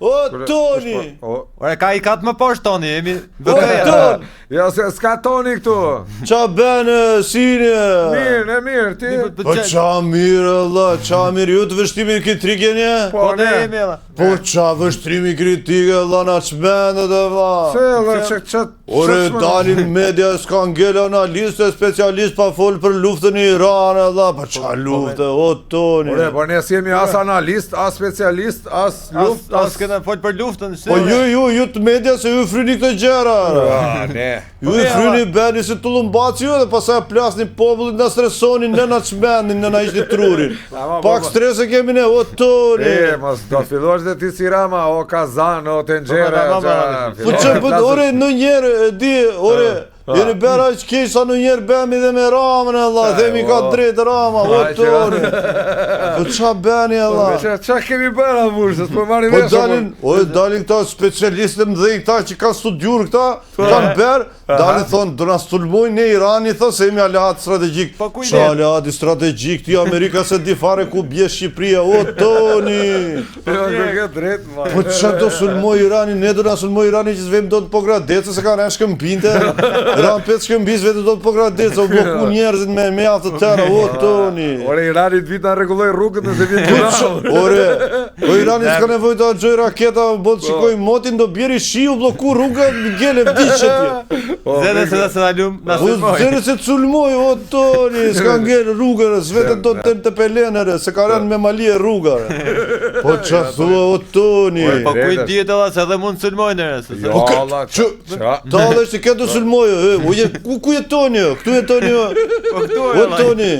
O Toni. Ore ka i katë më poshtë Toni, jemi Ton. Ja se s'ka Toni këtu. Qa bene, sinje? Mirë, ti. Po qa mirë, Allah, qa mirë, ju të vështimi kritikje? Po ne jemi edhe. Po qa vështrimi kritike, Allah, na qmendet e vla. Se, Allah, që Ore, dalin media, s'ka ngell analiste, specialist pa folë për luftën e Iran, Allah, pa qa luftë, o Toni. Ore, po ne s'jemi as analist, as specialist, as luft, As këna folë për luftën. Po ju të media se ju fryni këtë gjera. Ne. Ju i fryni beni si tullumbaci ju dhe pasaj plasni popullit na stresonin, në na qmenin, në na ishti trurin. Pak strese kemi ne, o Toni. Mos do fillosh dhe ti si Rama, o kazan, o tenxhere. Po që për ore në njerë, di, ore, jeni bera që kesh sa në njerë bemi dhe me Ramën, Allah, themi ka drejtë Rama, o Toni. Po qa beni, Allah. Qa kemi bërë, amurës, po marri veshë. Dalin këta specialiste më dhe këta që kanë studiur këta, kanë berë, dalin thonë, do na sulmojnë në Irani, thonë se jemi aleat strategjik. Qa aleati strategjik, ti Amerika se di fare ku bje Shqipria, o Toni. Po qa do sulmoj Irani, ne do na sulmoj Irani që s'vem do të pogradece, se ka rem shkëmpinte, ram 5 shkëmbis vetë do të pogradece, o bloku njerëzit me aftë të tëra, o Toni. Ore, Irani të vitë na regulloj rrugët në se vitë të Ore, o Irani s'ka nevoj të gjoj raketa, bo të shikoj motin, do bjeri shiu, bloku rruga, gjele vdishe tje. Zene se da se na sulmoj. Zene se të sulmoj, o Toni, s'ka ngellë rrugërë, s'vete do të pelenere, se ka rënë me malije rrugërë. Po qa thua, o Toni. Po kuj djetë alla se dhe mund të sulmojnë nërës. Ta dhe që këtë sulmojë, ku je Toni, këtu je Toni, o Toni.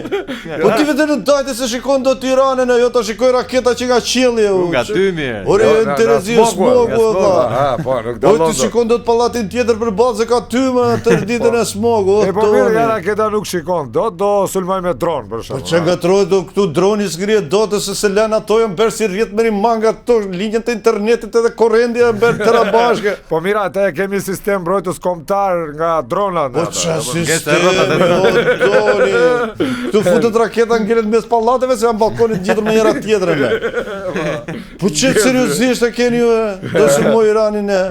Po ti vete në dajte se shikon do Tiranën, jo ta shikoj raketa që nga qilje. Nga ty mirë. Ore, në Terezi e smogu, o ti shikon do të palatin tjetër për balë, se ka ty më të rëditën e smogu, o Toni. Po mirë, ja raketa nuk shikon, do sulmoj me dron, për shumë. Po që nga trojë do këtu droni s'grije do të se lena ato jam bërë si rjetë mëri manga to linjën të internetit edhe korrendja bërë terabashke. Po mira, ata kemi sistem mbrojtës kombëtar nga dronat. Po që sistem, o Toni. Tu futet raketa ngellet mes pallateve se janë balkonit gjithër me njëra tjetërën me. Po që seriosisht e keni ju do sulmoj Iranin e?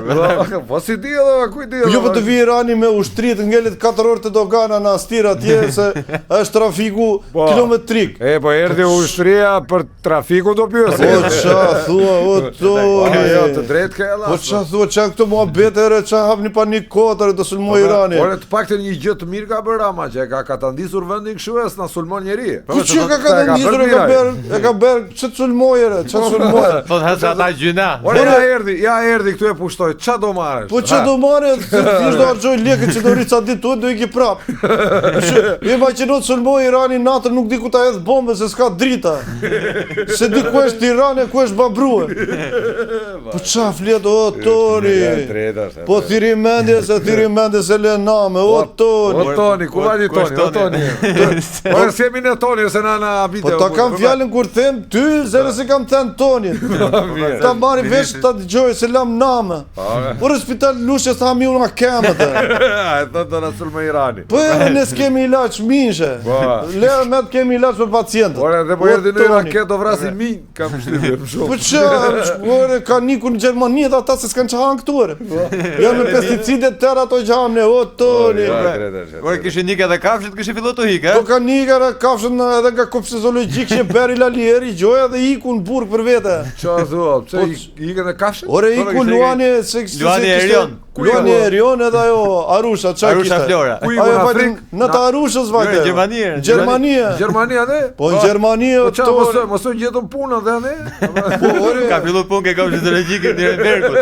Po si di edhe, kuj di edhe. Jo po të vi Irani me ushtrit ngellit 4 orë të dogana në astira tje se është trafiku kilometrik. Po erdi ushtria për trafiku do pjësë. Po qa thua, o Toni. Jo, të drejt ka e Po qa thua, qa këto mua betere, qa hapni pa një kotër do sulmoj Irani. Ore të pak të një gjë të mirë ka bërë Rama, që ka të ndisur vendin këshu e s'na sulmon njeri. Po që ka të ndisur e ka berë, që të sulmojere, që të sulmojere. Po të hësë ata gjyna. Ore ja erdi këtu e pushtoj, qa do marrë? Po që do marrë, thjesht do argjoj lekët që do rritë sa ditë tuet, do i ki prapë. E ma që në të sulmoj Irani natër nuk di ku ta edhë bombe, se s'ka drita. Se di ku është Tirane, ku është Babruë. Po qa fletë, o Toni. Po thiri mendje se le name, o Toni. O Toni, ku vajti Toni, o Toni. Ore s'jemi në Toni, se na abite. Po ta kam fjallin kur them ty, zere se kam thënë Tonit. Ta marri vesh ta dëgjoj se lam name. Ore spital lushe sa mi unë ma kemë të. E thëtë do në sulmë Irani. Po e ne s'kemi ilaq minshe. Le me të kemi ilaq për pacientët. Ore dhe po erdi në raket do vrasi min, kam shtypje më shumë. Po që, ore ka niku në Gjermani dhe ata se s'kan që hanë këture. Janë me pesticidet tërë ato gjamne, o Toni. Ore kishin nika dhe kafshët, kishin fillu të hikë, Po ka nika dhe kafshën edhe nga kopshë zoologjik që beri lalieri, gjoja dhe iku në burg për vete. Qa thua, pse ike dhe kafshët? Ore iku Luani Erion. Luani Erion edhe ajo Arusha, qa kishte? Arusha Flora. Ku iku në Afrikë? Në të Arushës vajte. Gjermania. Gjermania dhe? Po në Gjermani Po qa, mosë gjetën punën dhe ne? Ka fillu punë ke kafshët zoologjike në Bergut.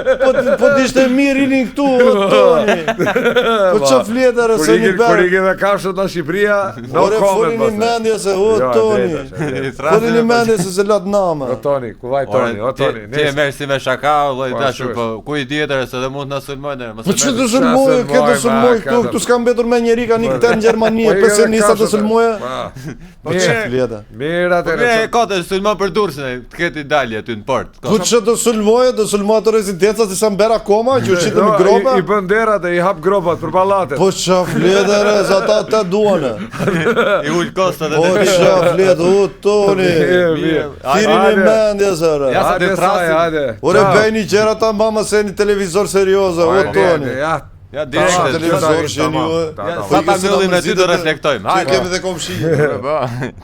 Po t'ishte mirë inin këtu, o Toni. Po qa fletër e se një berë. Kur ike dhe kafshët në Shqipëria, no Ore, foli një mendje se, o Toni. Foli një mendje se latë nama. O Toni, ku vaj Toni, o Toni. Ti e merë si me shaka, loj dashur, po ku i tjetër se dhe mund në sulmojnë Po që të sulmoj, këtë sulmoj këtu s'ka mbetur me njeri ka një këtë në Gjermani, pensionista të sulmoje. Po që fleta. Mirë Po atëherë. e kote sulmon për Durrësin, të ketë dalje aty në port. Po që të sulmoje, të sulmoje të rezidenca si sa mber akoma, që u qitën në groba. I bën derat e i hap grobat për pallatet. Po që fleta re, ata të duane. I ul kosta Po që fleta, u toni. Thiri një mendje zërë. Ja, sa të trasin. hajde. Ore bëjni gjera ta mama se një televizor serioze, o toni. Ja, Ta direkt. televizor që një. Sa ta mbyllim me ty do reflektojmë. Që kemi dhe komshi.